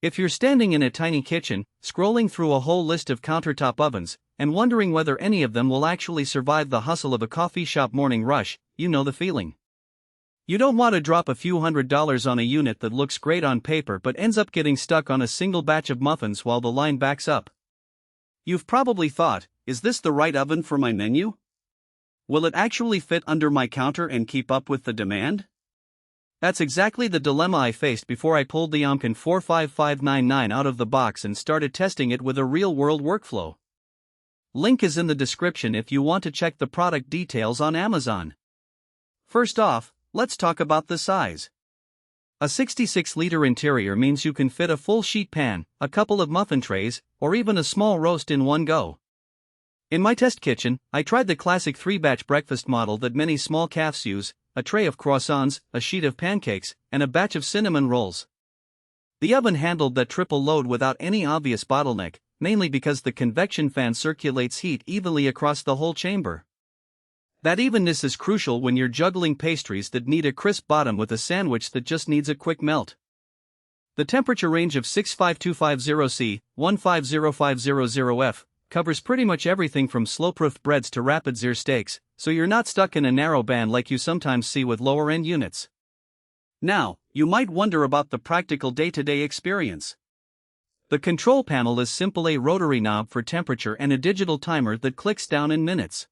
If you're standing in a tiny kitchen, scrolling through a whole list of countertop ovens, and wondering whether any of them will actually survive the hustle of a coffee shop morning rush, you know the feeling. You don't want to drop a few $100s on a unit that looks great on paper but ends up getting stuck on a single batch of muffins while the line backs up. You've probably thought, is this the right oven for my menu? Will it actually fit under my counter and keep up with the demand? That's exactly the dilemma I faced before I pulled the OMCAN 45599 out of the box and started testing it with a real-world workflow. Link is in the description if you want to check the product details on Amazon. First off, let's talk about the size. A 66-liter interior means you can fit a full sheet pan, a couple of muffin trays, or even a small roast in one go. In my test kitchen, I tried the classic 3-batch breakfast model that many small cafes use: a tray of croissants, a sheet of pancakes, and a batch of cinnamon rolls. The oven handled that triple load without any obvious bottleneck, mainly because the convection fan circulates heat evenly across the whole chamber. That evenness is crucial when you're juggling pastries that need a crisp bottom with a sandwich that just needs a quick melt. The temperature range of 65250C, 150500F, covers pretty much everything from slow-proofed breads to rapid sear steaks, so you're not stuck in a narrow band like you sometimes see with lower-end units. Now, you might wonder about the practical day-to-day experience. The control panel is simply a rotary knob for temperature and a digital timer that clicks down in minutes.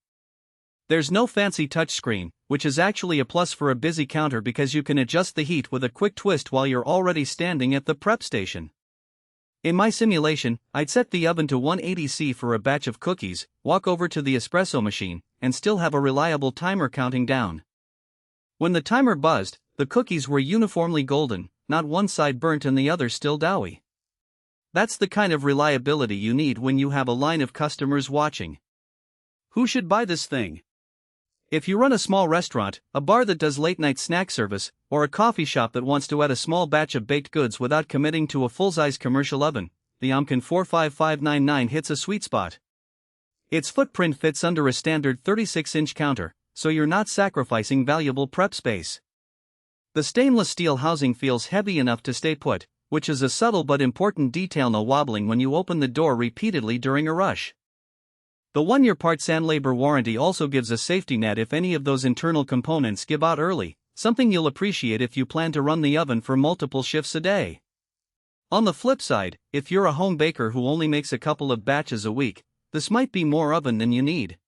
There's no fancy touchscreen, which is actually a plus for a busy counter because you can adjust the heat with a quick twist while you're already standing at the prep station. In my simulation, I'd set the oven to 180°C for a batch of cookies, walk over to the espresso machine, and still have a reliable timer counting down. When the timer buzzed, the cookies were uniformly golden, not one side burnt and the other still doughy. That's the kind of reliability you need when you have a line of customers watching. Who should buy this thing? If you run a small restaurant, a bar that does late-night snack service, or a coffee shop that wants to add a small batch of baked goods without committing to a full-size commercial oven, the OMCAN 45599 hits a sweet spot. Its footprint fits under a standard 36-inch counter, so you're not sacrificing valuable prep space. The stainless steel housing feels heavy enough to stay put, which is a subtle but important detail: no wobbling when you open the door repeatedly during a rush. The 1-year parts and labor warranty also gives a safety net if any of those internal components give out early, something you'll appreciate if you plan to run the oven for multiple shifts a day. On the flip side, if you're a home baker who only makes a couple of batches a week, this might be more oven than you need.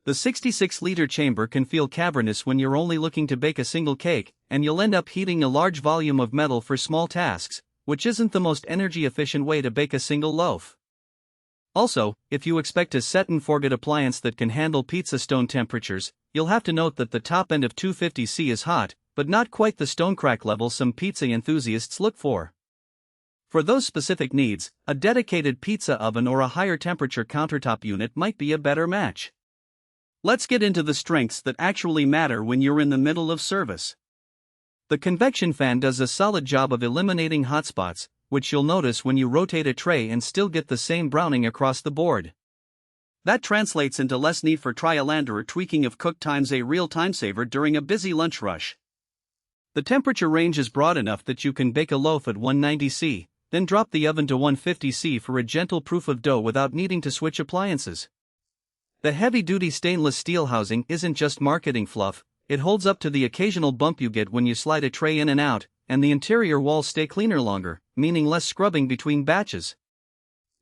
The 66-liter chamber can feel cavernous when you're only looking to bake a single cake, and you'll end up heating a large volume of metal for small tasks, which isn't the most energy-efficient way to bake a single loaf. Also, if you expect a set-and-forget appliance that can handle pizza stone temperatures, you'll have to note that the top end of 250°C is hot, but not quite the stone crack level some pizza enthusiasts look for. For those specific needs, a dedicated pizza oven or a higher temperature countertop unit might be a better match. Let's get into the strengths that actually matter when you're in the middle of service. The convection fan does a solid job of eliminating hot spots, which you'll notice when you rotate a tray and still get the same browning across the board. That translates into less need for trial and or tweaking of cook times, a real time saver during a busy lunch rush. The temperature range is broad enough that you can bake a loaf at 190°C, then drop the oven to 150°C for a gentle proof of dough without needing to switch appliances. The heavy-duty stainless steel housing isn't just marketing fluff, it holds up to the occasional bump you get when you slide a tray in and out, and the interior walls stay cleaner longer, meaning less scrubbing between batches.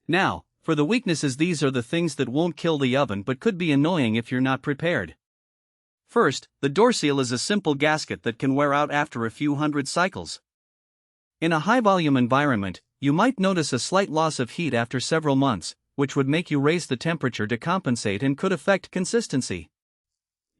Now, for the weaknesses, these are the things that won't kill the oven but could be annoying if you're not prepared. First, the door seal is a simple gasket that can wear out after a few hundred cycles. In a high-volume environment, you might notice a slight loss of heat after several months, which would make you raise the temperature to compensate and could affect consistency.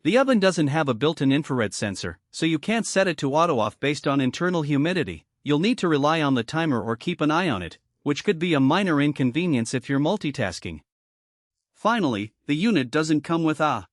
The oven doesn't have a built-in infrared sensor, so you can't set it to auto-off based on internal humidity. You'll need to rely on the timer or keep an eye on it, which could be a minor inconvenience if you're multitasking. Finally, the unit doesn't come with a